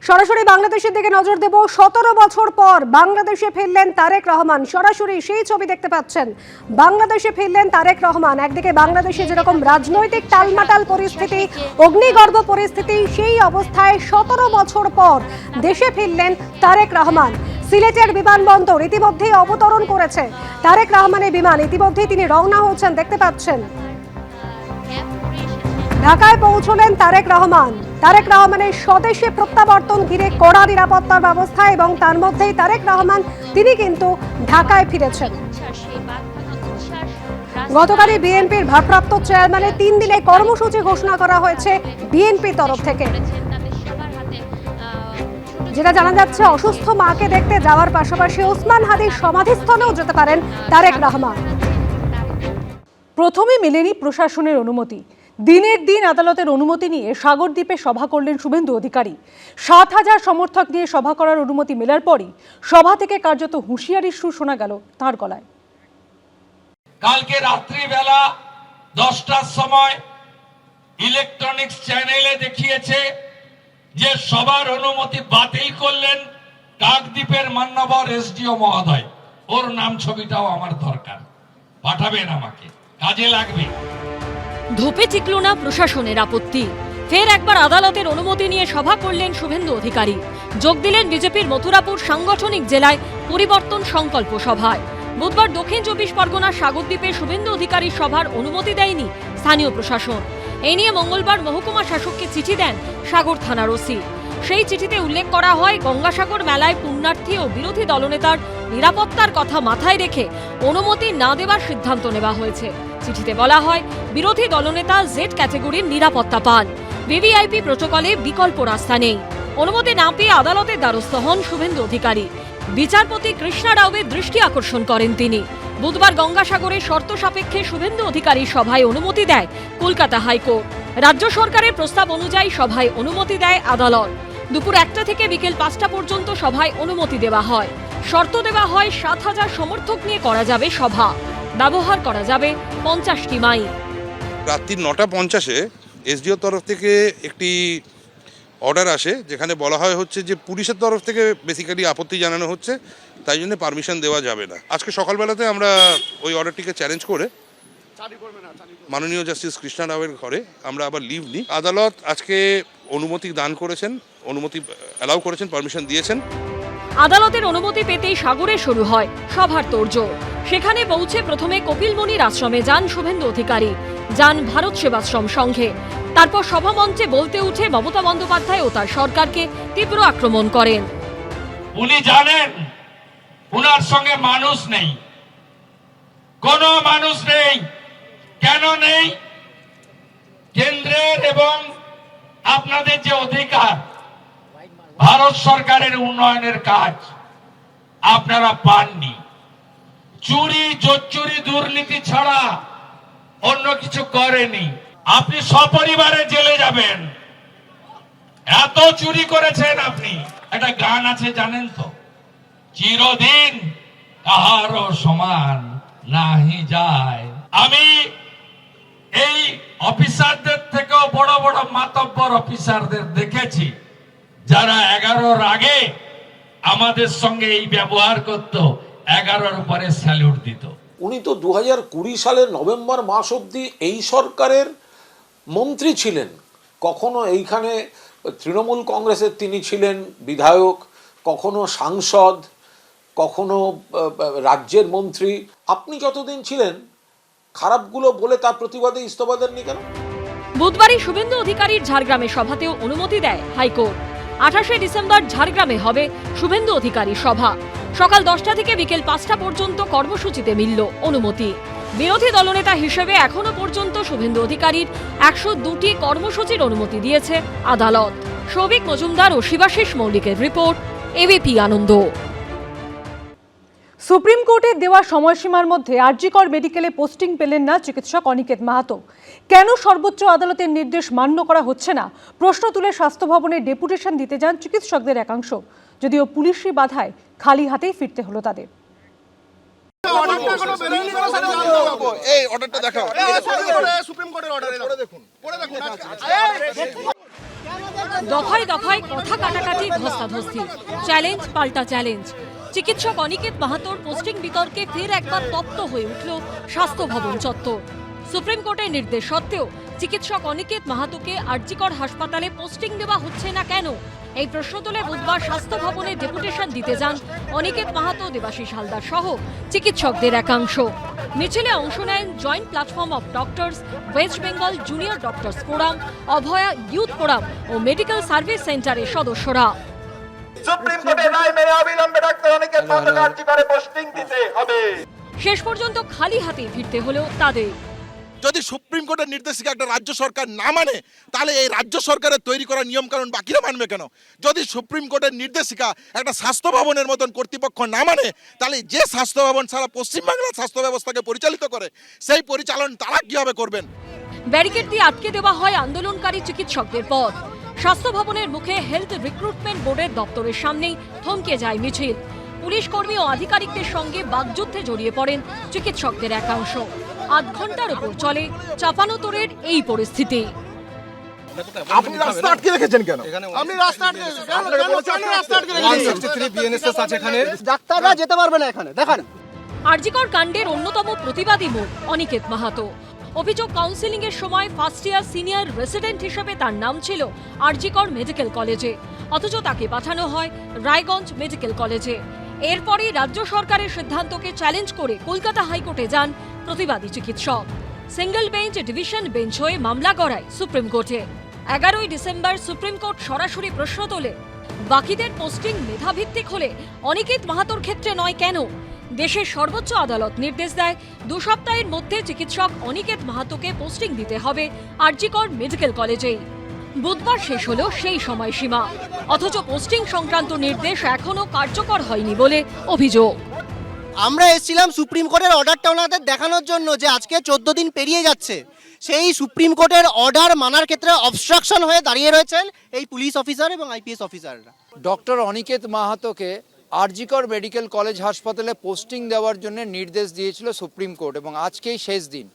সরাসরি বাংলাদেশের দিকে নজর দেব। 17 বছর পর বাংলাদেশে ফিরলেন তারেক রহমান। সরাসরি সেই ছবি দেখতে পাচ্ছেন। বাংলাদেশে ফিরলেন তারেক রহমান। একদিকে বাংলাদেশে যেরকম রাজনৈতিক টালমাটাল পরিস্থিতি, অগ্নিগর্ভ পরিস্থিতি, সেই অবস্থায় 17 বছর পর দেশে ফিরলেন তারেক রহমান। সিলেটের বিমানবন্দর ইতিমধ্যেই অবতরণ করেছে তারেক রহমানের বিমান। ইতিমধ্যেই তিনি রওনা হচ্ছেন, দেখতে পাচ্ছেন। ঢাকায় পৌঁছলেন তারেক রহমান। তারেক রহমানের স্বদেশে প্রত্যাবর্তন ঘিরে কড়া নিরাপত্তার ব্যবস্থা, এবং তার মধ্যেই তারেক রহমান তিনি কিন্তু ঢাকায় ফিরেছেন। গতকালই বিএনপির ভারপ্রাপ্ত চেয়ারম্যানের 3 দিনের কর্মসূচি ঘোষণা করা হয়েছে বিএনপির তরফ থেকে। যেটা জানা যাচ্ছে, অসুস্থ মাকে দেখতে যাওয়ার পাশাপাশি ওসমান হাদির সমাধিস্থলেও যেতে পারেন তারেক রহমান। প্রথমে মেলেনি প্রশাসনের অনুমতি। দিনের দিন আদালতের অনুমতি নিয়ে সাগরদ্বীপে সভা করলেন শুভেন্দু অধিকারী। 7,000 সমর্থক নিয়ে সভা করার অনুমতি মেলার পরই সভা থেকে কার্যত হুঁশিয়ারির সুর শোনা গেল তার গলায়। কালকে রাত্রিবেলা 10টার সময় ইলেকট্রনিক্স চ্যানেলে দেখিয়েছে যে সবার অনুমতি বাতিল করলেন কাকদ্বীপের মান্যবর এসডিও মহোদয়। ওর নাম ছবিটাও আমার দরকার, পাঠাবেন আমাকে, কাজে লাগবে। ধোপে টিকল না প্রশাসনের আপত্তি। ফের একবার আদালতের অনুমতি নিয়ে সভা করলেন শুভেন্দু অধিকারী। যোগ দিলেন বিজেপির মথুরাপুর সাংগঠনিক জেলায় পরিবর্তন সংকল্প সভায়। বুধবার দক্ষিণ 24 পরগনার সাগরদ্বীপে শুভেন্দু অধিকারীর সভার অনুমতি দেয়নি স্থানীয় প্রশাসন। এই নিয়ে মঙ্গলবার মহকুমা শাসককে চিঠি দেন সাগর থানার ওসি। সেই চিঠিতে উল্লেখ করা হয়, গঙ্গাসাগর মেলায় পুণ্যার্থী ও বিরোধী দলনেতার নিরাপত্তার কথা মাথায় রেখে অনুমতি না দেওয়ার সিদ্ধান্ত নেওয়া হয়েছে। চিঠিতে বলা হয়, বিরোধী দলনেতা জেড ক্যাটেগরির নিরাপত্তা পান। ভিভিআইপি প্রোটোকলে বিকল্প রাস্তা নেই। অনুমতি না পেয়ে আদালতের দ্বারস্থ হন শুভেন্দু অধিকারী। বিচারপতি কৃষ্ণা রাওয়ের দৃষ্টি আকর্ষণ করেন তিনি। বুধবার গঙ্গাসাগরে শর্ত সাপেক্ষে শুভেন্দু অধিকারীর সভায় অনুমতি দেয় কলকাতা হাইকোর্ট। রাজ্য সরকারের প্রস্তাব অনুযায়ী সভায় অনুমতি দেয় আদালত। দুপুর 1টা থেকে বিকেল 5টা পর্যন্ত সভায় অনুমতি দেওয়া হয়। শর্ত দেওয়া হয় 7,000 সমর্থক নিয়ে করা যাবে সভা। ব্যবহার করা যাবে 50টি মাইক। রাত্রি 9:50-এ এসডিও তরফ থেকে একটি অর্ডার আসে, যেখানে বলা হয় হচ্ছে যে পুলিশের তরফ থেকে বেসিক্যালি আপত্তি জানানো হচ্ছে, তাই জন্য পারমিশন দেওয়া যাবে না। আজকে সকালবেলাতে আমরা ওই অর্ডারটিকে চ্যালেঞ্জ করে মাননীয় জাস্টিস কৃষ্ণা রাওয়ের ঘরে আমরা আবার লিভ নিই। আদালত আজকে অনুমতি দান করেছেন, অনুমতি অ্যালাউ করেছেন, পারমিশন দিয়েছেন। আদালতের অনুমতি পেতেই সাগরে শুরু হয় সভার তোড়জোড়। সেখানে পৌঁছে প্রথমে কপিলমুনির আশ্রমে যান শুভেন্দু অধিকারী, যান ভারত সেবাশ্রম সংঘে। তারপর সভামঞ্চে বলতে উঠে মমতা বন্দ্যোপাধ্যায় ও তার সরকারকে তীব্র আক্রমণ করেন। উনি জানেন উনার সঙ্গে মানুষ নেই, কোনো মানুষ নেই। কেন নেই? কেন্দ্রের এবং আপনাদের যে অধিকার, ভারত সরকারের উন্নয়নের কাজ আপনারা পাননি। চুরি, জোচ্চুরি, দুর্নীতি ছাড়া অন্য কিছু করেনি। আপনি সপরিবারে জেলে যাবেন, এত চুরি করেছেন আপনি। একটা গান আছে জানেন তো, চিরদিন কাহারও সমান নাহি যায়। আমি এই অফিসারদের থেকেও বড় বড় মাতব্বর অফিসারদের দেখেছি, যারা 11-র আগে আমাদের সঙ্গে এই ব্যবহার করত, 11-র উপরে স্যালুট দিত। উনি তো 2020 সালের নভেম্বর মাস অবধি এই সরকারের মন্ত্রী ছিলেন। কখনো এইখানে তৃণমূল কংগ্রেসের তিনি ছিলেন বিধায়ক, কখনো সাংসদ, কখনো রাজ্যের মন্ত্রী। আপনি যতদিন ছিলেন খারাপগুলো বলে তার প্রতিবাদে ইস্তফা দেননি কেন? বুধবারই শুভেন্দু অধিকারীর ঝাড়গ্রামে সভাতেও অনুমতি দেয় হাইকোর্ট। 28শে ডিসেম্বর ঝাড়গ্রামে হবে শুভেন্দু অধিকারীর সভা। সকাল 10টা থেকে বিকেল 5টা পর্যন্ত কর্মসূচিতে মিলল অনুমতি। বিরোধী দলনেতা হিসেবে এখনো পর্যন্ত শুভেন্দু অধিকারীর 102টি কর্মসূচির অনুমতি দিয়েছে আদালত। সৌভিক মজুমদার ও শিবাশিস মৌলিকের রিপোর্ট, এবিপি আনন্দ। সুপ্রিম কোর্টের দেওয়া সময়সীমার মধ্যে আরজিকর মেডিকেলে পোস্টিং পেলেন না চিকিৎসক অনিকেত মাহাতো। কেন সর্বোচ্চ আদালতের নির্দেশ মান্য করা হচ্ছে না, প্রশ্ন তুলে স্বাস্থ্য ভবনে ডেপুটেশন দিতে যান চিকিৎসকদের একাংশ। যদিও পুলিশি বাধায় খালি হাতেই ফিরতে হলো তাদের। এই অর্ডারটা দেখাও, সুপ্রিম কোর্টের অর্ডার, পড়ে দেখুন। দফায় দফায় কথা কাটাকাটি ধস্তাধস্তি, চ্যালেঞ্জ পাল্টা চ্যালেঞ্জ। চিকিৎসক অনিকেত মাহাতোর পোস্টিং বিতর্কে ফের একবার তপ্ত হয়ে উঠল স্বাস্থ্য ভবন চত্বর। সুপ্রিম কোর্টের নির্দেশ সত্ত্বেও চিকিৎসক অনিকেত মাহাতোকে আরজিকর হাসপাতালে পোস্টিং দেওয়া হচ্ছে না কেন, এই প্রশ্ন তুলে বুধবার স্বাস্থ্য ভবনে ডেপুটেশন দিতে যান অনিকেত মাহাতো, দেবাশিস হালদার সহ চিকিৎসকদের একাংশ। মিছিলে অংশ নেন joint platform of doctors, West Bengal junior doctors forum, Abhaya youth forum ও মেডিকেল সার্ভিস সেন্টারের সদস্যরা। সুপ্রিম কোর্টের রায় মেনে অবিলম্বে ডাক্তার অনিকেত মাহাতোকে আরজিকরে পোস্টিং দিতে হবে। শেষ পর্যন্ত খালি হাতে ফিরতে হলো তাদের। যদি সুপ্রিম কোর্টের নির্দেশিকা একটা রাজ্য সরকার না মানে, তাহলে এই রাজ্য সরকারের তৈরি করা নিয়মকানুন বাকিরা মানবে কেন? যদি সুপ্রিম কোর্টের নির্দেশিকা একটা স্বাস্থ্য ভবনের মতন কর্তৃপক্ষ না মানে, তাহলে যে স্বাস্থ্য ভবন সারা পশ্চিমবাংলার স্বাস্থ্য ব্যবস্থাকে পরিচালিত করে, সেই পরিচালন তারা কিভাবে করবেন? ব্যারিকেড দিয়ে আটকে দেওয়া হয় আন্দোলনকারী চিকিৎসকদের পথ। স্বাস্থ্য ভবনের মুখে হেলথ রিক্রুটমেন্ট বোর্ডের দপ্তরের সামনেই থমকে যায় মিছিল। পুলিশ কর্মী ও আধিকারিকদের সঙ্গে বাগযুদ্ধে জড়িয়ে পড়েন চিকিৎসকদের একাংশ। আধ ঘন্টার উপর চলে চাপানোতরের এই পরিস্থিতি। আপনি রাস্তা আটকে রেখেছেন কেন? আপনি রাস্তা আটকে ডাক্তাররা যেতে পারবে না এখানে, দেখেন। আরজিকর কাণ্ডের অন্যতম প্রতিবাদী মুখ অনিকেত মাহাতো। অভিযোগ, কাউন্সিলিং এর সময় ফার্স্ট ইয়ার সিনিয়র রেসিডেন্ট হিসেবে তার নাম ছিল আরজিকর মেডিকেল কলেজে, অথচ তাকে পাঠানো হয় রায়গঞ্জ মেডিকেল কলেজে। এরপরই রাজ্য সরকারের সিদ্ধান্তকে চ্যালেঞ্জ করে কলকাতা হাইকোর্টে যান প্রতিবাদী চিকিৎসক। সিঙ্গল বেঞ্চ ডিভিশন বেঞ্চ হয়ে মামলা গড়ায় সুপ্রিম কোর্টে। 11ই ডিসেম্বর সুপ্রিম কোর্ট সরাসরি প্রশ্ন তোলে, বাকিদের পোস্টিং মেধাভিত্তিক হলে অনিকেত মাহাতোর ক্ষেত্রে নয় কেন? দেশের সর্বোচ্চ আদালত নির্দেশ দেয় 2 সপ্তাহের মধ্যে চিকিৎসক অনিকেত মাহাতোকে পোস্টিং দিতে হবে আরজিকর মেডিকেল কলেজেই। বুধবার শেষ হলো সেই সময়সীমা, অথচ পোস্টিং সংক্রান্ত নির্দেশ এখনো কার্যকর হয়নি বলে অভিযোগ। আমরা এসেছিলাম সুপ্রিম কোর্টের অর্ডারটা ওনাদের দেখানোর জন্য যে আজকে 14 দিন পেরিয়ে যাচ্ছে, সেই সুপ্রিম কোর্টের অর্ডার মানার ক্ষেত্রে অবস্ট্রাকশন হয়ে দাঁড়িয়ে রয়েছেন এই পুলিশ অফিসার এবং আইপিএস অফিসাররা। ডক্টর অনিকেত মাহাতোকে আরজিকর মেডিকেল কলেজ হাসপাতালে পোস্টিং দেওয়ার জন্য নির্দেশ দিয়েছিল সুপ্রিম কোর্ট, এবং আজকেই শেষ দিন।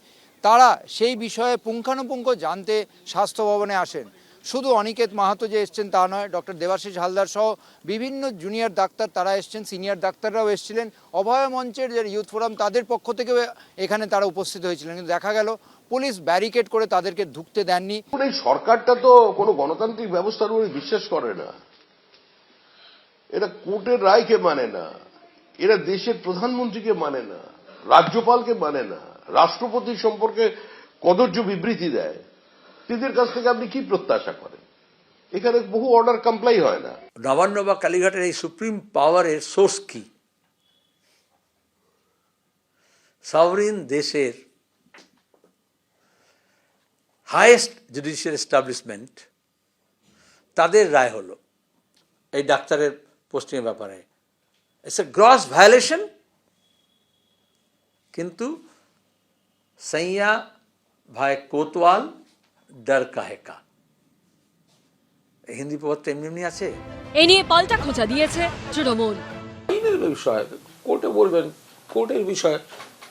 তারা সেই বিষয়ে পুঙ্খানুপুঙ্খ জানতে স্বাস্থ্য ভবনে আসেন। শুধু অনিকেত মাহাতো যে এসছেন তা নয়, ডক্টর দেবাশিস হালদার সহ বিভিন্ন জুনিয়র ডাক্তার তারা এসছেন, সিনিয়র ডাক্তাররাও এসেছিলেন। অভয় মঞ্চের যে ইউথ ফোরাম তাদের পক্ষ থেকে এখানে তারা উপস্থিত হয়েছিলেন, কিন্তু দেখা গেল পুলিশ ব্যারিকেড করে তাদেরকে ঢুকতে দেননি। এই সরকারটা তো কোনো গণতান্ত্রিক ব্যবস্থার উপরে বিশ্বাস করে না, এরা কোর্টের রায়কে মানে না, এরা দেশের প্রধানমন্ত্রীকে মানে না, রাজ্যপালকে মানে না, রাষ্ট্রপতি সম্পর্কে কদর্য বিবৃতি দেয়। এদের কাছ থেকে আপনি কি প্রত্যাশা করেন? এখানে বহু অর্ডার কমপ্লাই হয় না। নবান্ন বা কালীঘাটের এই সুপ্রিম পাওয়ারের সোর্স কি? সভরিন দেশের হাইয়েস্ট জুডিশিয়াল এস্টাবলিশমেন্ট, তাদের রায় হলো এই ডাক্তারের পোস্টিংয়ের ব্যাপারে। It's a gross violation. কিন্তু সৈয়া ভাই কোতওয়াল ডর কাহে কা, হিন্দি প্রবাদটা এমনি এমনি আছে। এ নিয়ে পাল্টা খোঁচা দিয়েছে তৃণমূল। আইনের বিষয় কোর্টে বলবেন, কোর্টের বিষয়।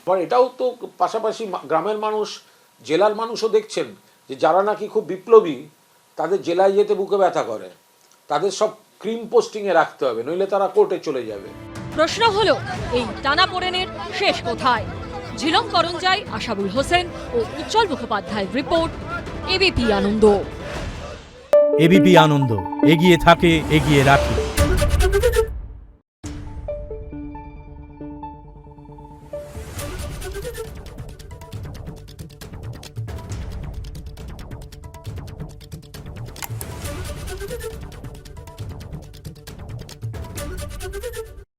আবার এটাও তো পাশাপাশি গ্রামের মানুষ, জেলার মানুষও দেখছেন যে যারা নাকি খুব বিপ্লবী, তাদের জেলায় যেতে বুকে ব্যথা করে, তাদের সব ক্রিম পোস্টিংয়ে রাখতে হবে, নইলে তারা কোর্টে চলে যাবে। প্রশ্ন হলো, এই টানাপোড়েনের ঝিলম করঞ্জাই, ঝিলম করঞ্জাই, আশাবুল হোসেন ও উজ্জ্বল মুখোপাধ্যায়ের রিপোর্ট, এবিপি আনন্দ। এবিপি আনন্দ, এগিয়ে থাকে, এগিয়ে রাখে।